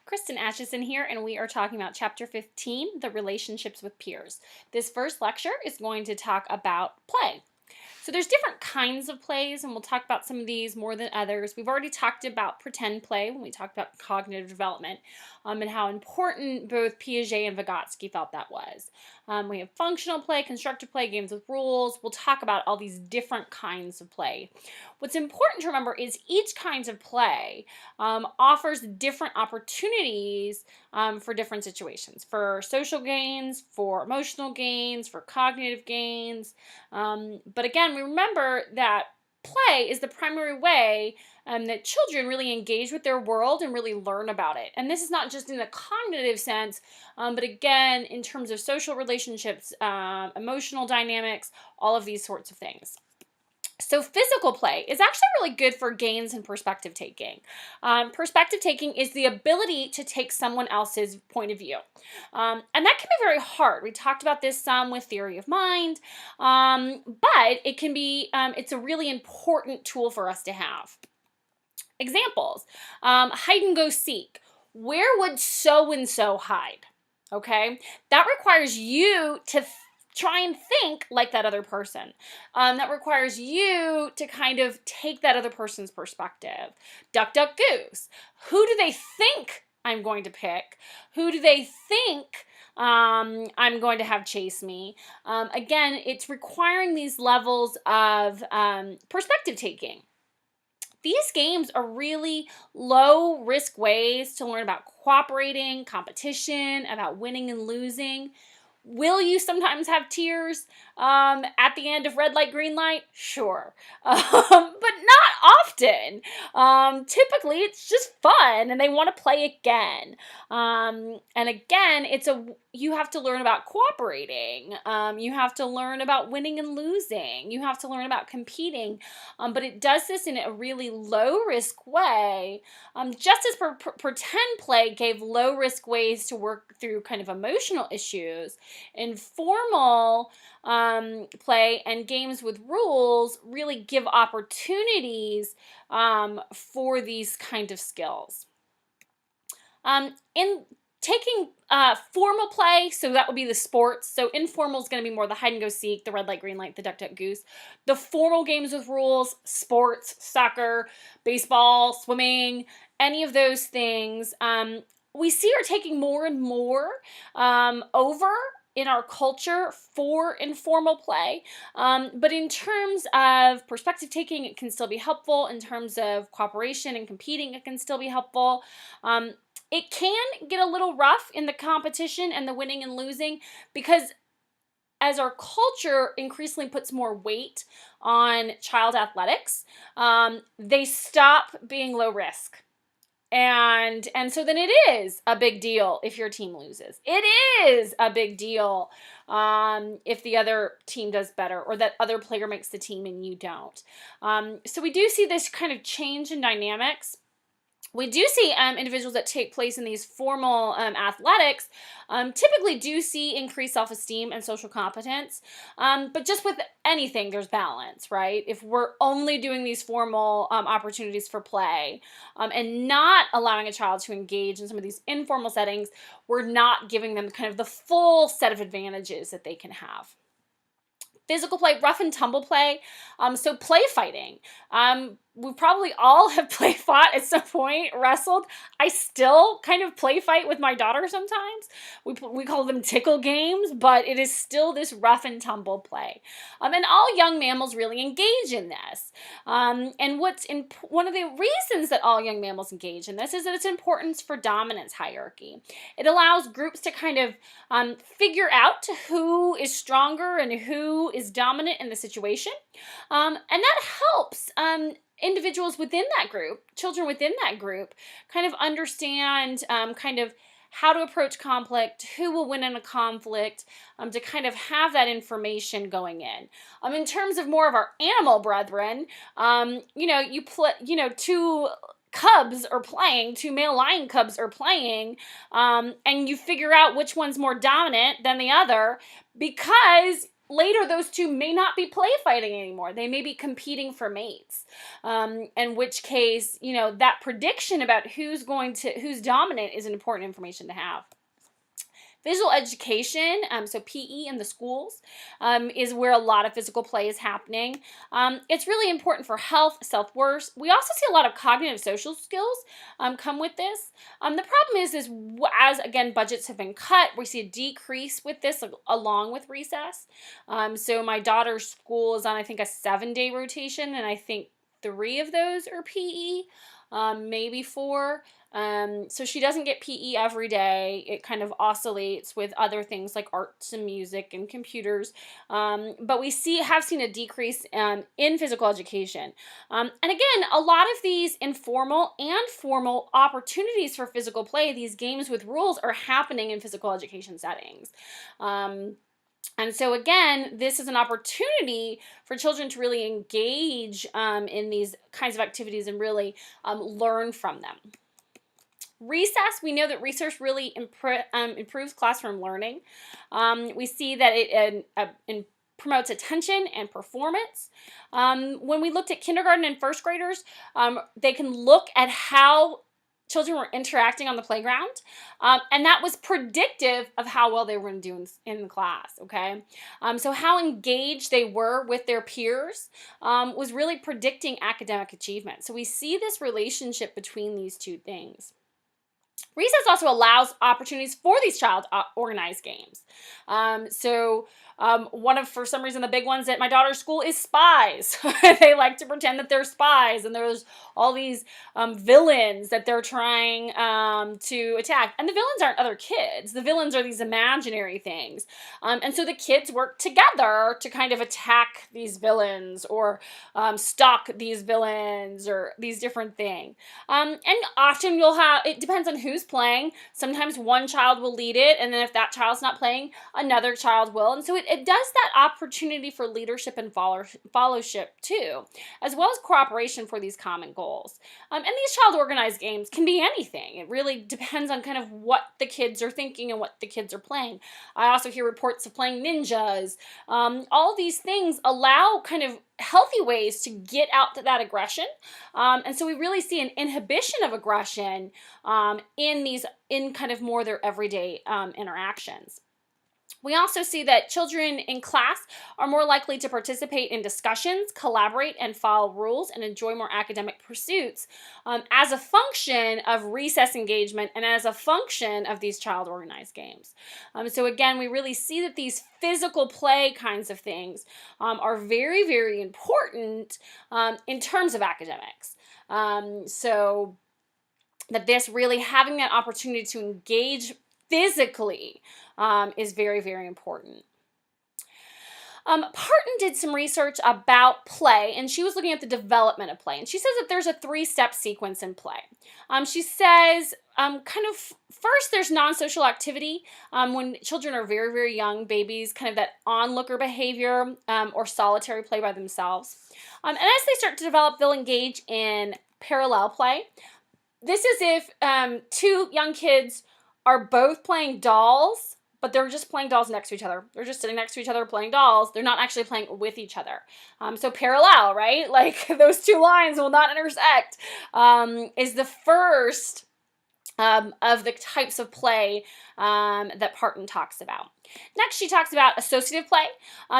Kristen Atchison here, and we are talking about Chapter 15, the relationships with peers. This first lecture is going to talk about play. So there's different kinds of plays, and we'll talk about some of these more than others. We've already talked about pretend play when we talked about cognitive development and how important both Piaget and Vygotsky felt that was. We have functional play, constructive play, games with rules. We'll talk about all these different kinds of play. What's important to remember is each kind of play offers different opportunities for different situations, for social gains, for emotional gains, for cognitive gains. But again, remember that play is the primary way that children really engage with their world and really learn about it. And this is not just in the cognitive sense, but again, in terms of social relationships, emotional dynamics, all of these sorts of things. So physical play is actually really good for gains and perspective taking. Perspective taking is the ability to take someone else's point of view. And that can be very hard. We talked about this some with theory of mind, but it can be, it's a really important tool for us to have. Examples, hide and go seek. Where would so-and-so hide? Okay, that requires you to try and think like that other person. That requires you to kind of take that other person's perspective. Duck, duck, goose. Who do they think I'm going to pick? Who do they think I'm going to have chase me? Again, it's requiring these levels of perspective taking. These games are really low risk ways to learn about cooperating, competition, about winning and losing. Will you sometimes have tears at the end of red light, green light? Sure. But not often. Typically, it's just fun and they want to play again. And again, you have to learn about cooperating. You have to learn about winning and losing. You have to learn about competing. But it does this in a really low risk way. Just as pretend play gave low risk ways to work through kind of emotional issues, informal play and games with rules really give opportunities for these kind of skills. In taking formal play, so that would be the sports. So informal is going to be more the hide and go seek, the red light, green light, the duck, duck, goose. The formal games with rules, sports, soccer, baseball, swimming, any of those things, we see are taking more and more over in our culture for informal play. But in terms of perspective taking, it can still be helpful. In terms of cooperation and competing, it can still be helpful. It can get a little rough in the competition and the winning and losing because as our culture increasingly puts more weight on child athletics, they stop being low risk. And so then it is a big deal if your team loses. It is a big deal if the other team does better or that other player makes the team and you don't. So we do see this kind of change in dynamics. We do see individuals that take place in these formal athletics typically do see increased self-esteem and social competence. But just with anything, there's balance, right? If we're only doing these formal opportunities for play and not allowing a child to engage in some of these informal settings, we're not giving them kind of the full set of advantages that they can have. Physical play, rough and tumble play, so play fighting. We probably all have play fought at some point, wrestled. I still kind of play fight with my daughter sometimes. We call them tickle games, but it is still this rough and tumble play. And all young mammals really engage in this. And one of the reasons that all young mammals engage in this is that it's important for dominance hierarchy. It allows groups to kind of figure out who is stronger and who is dominant in the situation. And that helps individuals within that group, children within that group, kind of understand kind of how to approach conflict, who will win in a conflict, to kind of have that information going in. In terms of more of our animal brethren, two cubs are playing, two male lion cubs are playing, and you figure out which one's more dominant than the other because later those two may not be play fighting anymore. They may be competing for mates. In which case, that prediction about who's dominant is an important information to have. Physical education, so PE in the schools, is where a lot of physical play is happening. It's really important for health, self-worth. We also see a lot of cognitive social skills come with this. The problem is as, again, budgets have been cut, we see a decrease with this along with recess. So my daughter's school is on, I think, a 7-day rotation, and I think 3 of those are PE, maybe 4. So she doesn't get PE every day. It kind of oscillates with other things like arts and music and computers. But we have seen a decrease in physical education. And again, a lot of these informal and formal opportunities for physical play, these games with rules, are happening in physical education settings. And so again, this is an opportunity for children to really engage in these kinds of activities and really learn from them. Recess, we know that research really improves classroom learning. We see that it promotes attention and performance. When we looked at kindergarten and first graders, they can look at how children were interacting on the playground, and that was predictive of how well they were going to do in the class, okay? So how engaged they were with their peers was really predicting academic achievement. So we see this relationship between these two things. Recess also allows opportunities for these child-organized games. For some reason, the big ones at my daughter's school is spies. They like to pretend that they're spies, and there's all these villains that they're trying to attack. And the villains aren't other kids. The villains are these imaginary things. And so the kids work together to kind of attack these villains or stalk these villains or these different things. And often it depends on who's playing. Sometimes one child will lead it, and then if that child's not playing, another child will. And so it does that opportunity for leadership and fellowship too, as well as cooperation for these common goals. And these child-organized games can be anything. It really depends on kind of what the kids are thinking and what the kids are playing. I also hear reports of playing ninjas. All these things allow kind of healthy ways to get out that aggression. And so we really see an inhibition of aggression in kind of more their everyday interactions. We also see that children in class are more likely to participate in discussions, collaborate, and follow rules, and enjoy more academic pursuits as a function of recess engagement and as a function of these child-organized games. So again, we really see that these physical play kinds of things are very, very important in terms of academics. So that this really having that opportunity to engage physically is very, very important. Parton did some research about play, and she was looking at the development of play, and she says that there's a 3-step sequence in play. She says first there's non-social activity when children are very, very young, babies, kind of that onlooker behavior or solitary play by themselves. And as they start to develop, they'll engage in parallel play. This is if 2 young kids are both playing dolls, but they're just playing dolls next to each other. They're just sitting next to each other playing dolls. They're not actually playing with each other. So parallel, right? Like those 2 lines will not intersect is the first of the types of play that Parton talks about. Next, she talks about associative play.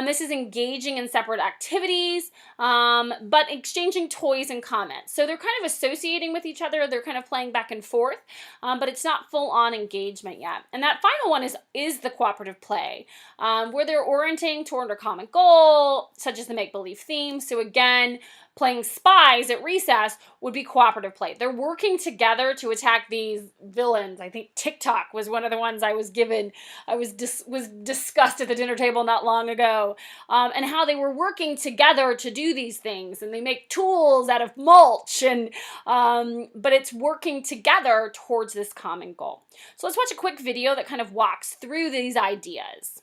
This is engaging in separate activities, but exchanging toys and comments. So they're kind of associating with each other. They're kind of playing back and forth, but it's not full-on engagement yet. And that final one is the cooperative play, where they're orienting toward a common goal, such as the make-believe theme. So again, playing spies at recess would be cooperative play. They're working together to attack these villains. I think TikTok was one of the ones I was given. I was discussed at the dinner table not long ago, and how they were working together to do these things. And they make tools out of mulch, and but it's working together towards this common goal. So let's watch a quick video that kind of walks through these ideas.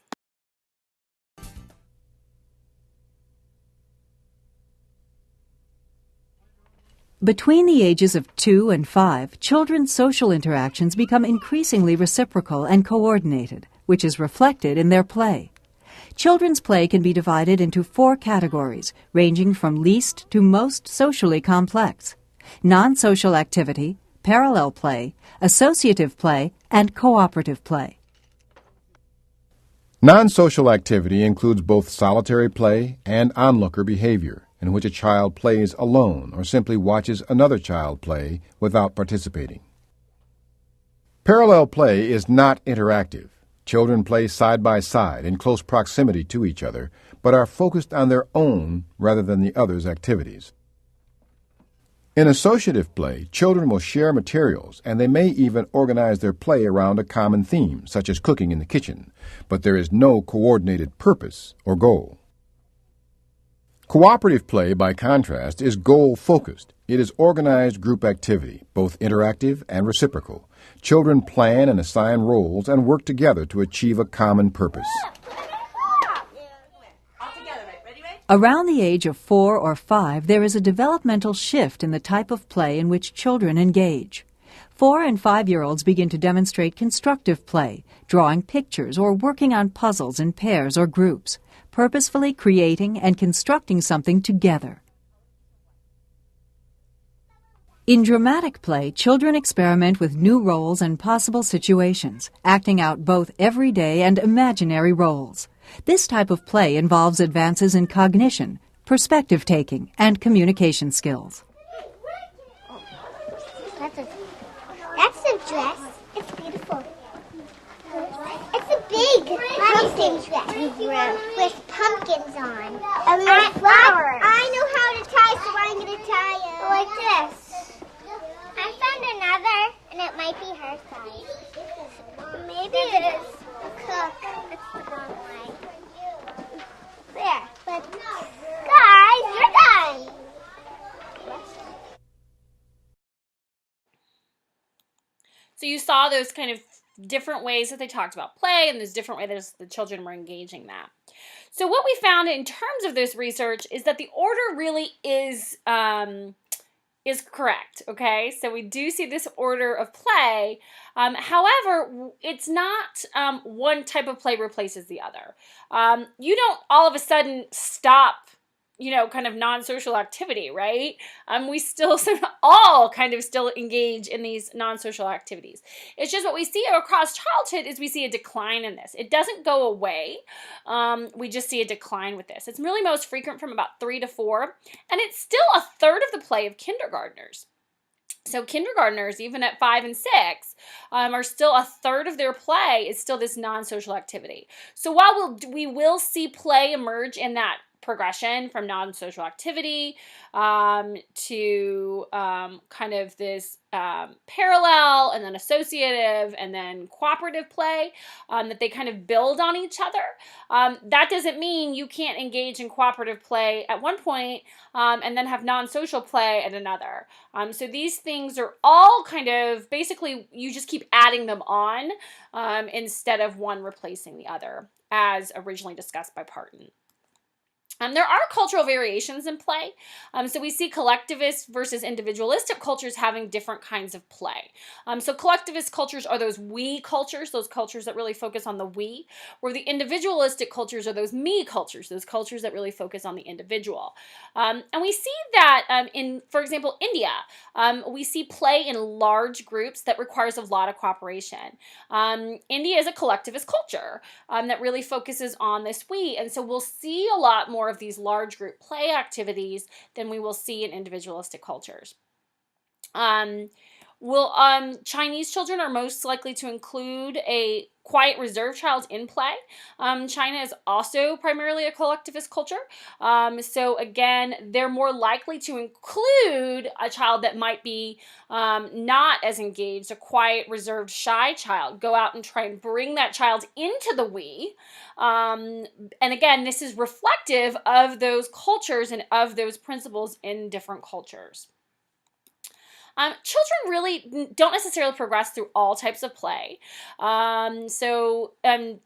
Between the ages of 2 and 5, children's social interactions become increasingly reciprocal and coordinated, which is reflected in their play. Children's play can be divided into 4 categories, ranging from least to most socially complex: non-social activity, parallel play, associative play, and cooperative play. Non-social activity includes both solitary play and onlooker behavior, in which a child plays alone or simply watches another child play without participating. Parallel play is not interactive. Children play side by side in close proximity to each other, but are focused on their own rather than the other's activities. In associative play, children will share materials, and they may even organize their play around a common theme, such as cooking in the kitchen, but there is no coordinated purpose or goal. Cooperative play, by contrast, is goal-focused. It is organized group activity, both interactive and reciprocal. Children plan and assign roles and work together to achieve a common purpose. Around the age of 4 or 5, there is a developmental shift in the type of play in which children engage. 4 and 5-year-olds begin to demonstrate constructive play, drawing pictures or working on puzzles in pairs or groups, purposefully creating and constructing something together. In dramatic play, children experiment with new roles and possible situations, acting out both everyday and imaginary roles. This type of play involves advances in cognition, perspective-taking, and communication skills. That's a dress. It's beautiful. It's a big pumpkin dress with pumpkins on. And flowers. I know how to tie, so I'm going to tie it like this. I found another, and it might be her size. Maybe it is. Cook. It's the wrong way. There. But guys, you're done. So you saw those kind of different ways that they talked about play, and there's different ways that the children were engaging that. So what we found in terms of this research is that the order really is correct, okay? So we do see this order of play. However, it's not one type of play replaces the other. You don't all of a sudden stop, kind of non-social activity, right? We still all kind of still engage in these non-social activities. It's just what we see across childhood is we see a decline in this. It doesn't go away. We just see a decline with this. It's really most frequent from about 3 to 4, and it's still a third of the play of kindergartners. So kindergartners, even at 5 and 6, are still a third of their play is still this non-social activity. So while we will see play emerge in that progression from non-social activity to kind of this parallel and then associative and then cooperative play that they kind of build on each other. That doesn't mean you can't engage in cooperative play at one point and then have non-social play at another. So these things are all kind of basically you just keep adding them on instead of one replacing the other, as originally discussed by Parton. There are cultural variations in play. So we see collectivist versus individualistic cultures having different kinds of play. So collectivist cultures are those we cultures, those cultures that really focus on the we, where the individualistic cultures are those me cultures, those cultures that really focus on the individual. And we see that in, for example, India, we see play in large groups that requires a lot of cooperation. India is a collectivist culture that really focuses on this we, and so we'll see a lot more of these large group play activities than we will see in individualistic cultures. Chinese children are most likely to include a quiet, reserved child in play. China is also primarily a collectivist culture. So again, they're more likely to include a child that might be not as engaged, a quiet, reserved, shy child. Go out and try and bring that child into the we. And again, this is reflective of those cultures and of those principles in different cultures. Children really don't necessarily progress through all types of play.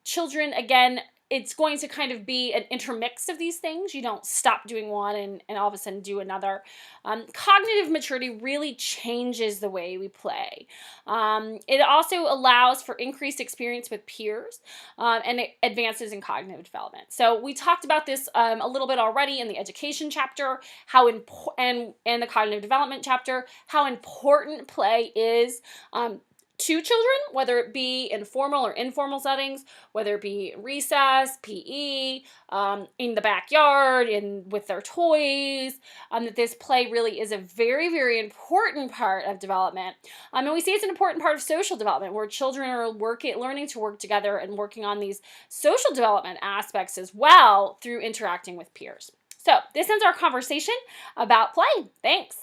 Children, again, it's going to kind of be an intermix of these things. You don't stop doing one and all of a sudden do another. Cognitive maturity really changes the way we play. It also allows for increased experience with peers and it advances in cognitive development. So we talked about this a little bit already in the education chapter, and the cognitive development chapter, how important play is to children, whether it be in formal or informal settings, whether it be recess, PE, in the backyard, with their toys, that this play really is a very, very important part of development. And we see it's an important part of social development, where children are learning to work together and working on these social development aspects as well through interacting with peers. So this ends our conversation about play. Thanks.